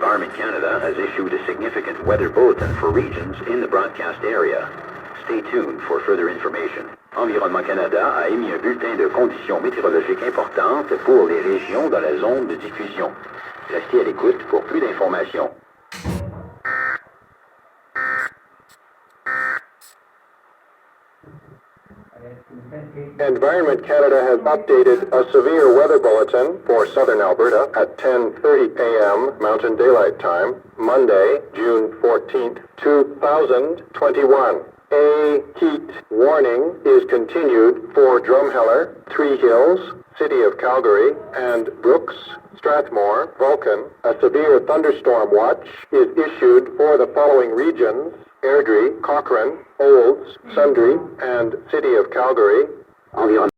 Environment Canada has issued a significant weather bulletin for regions in the broadcast area. Stay tuned for further information. Environnement Canada a émis un bulletin de conditions météorologiques importantes pour les régions dans la zone de diffusion. Restez à l'écoute pour plus d'informations. Environment Canada has updated a severe weather bulletin for southern Alberta at 10:30 a.m. Mountain Daylight Time, Monday, June 14th, 2021. A heat warning is continued for Drumheller, Three Hills, City of Calgary, and Brooks, Strathmore, Vulcan. A severe thunderstorm watch is issued for the following regions: Airdrie, Cochrane, Olds, Sundre, and City of Calgary.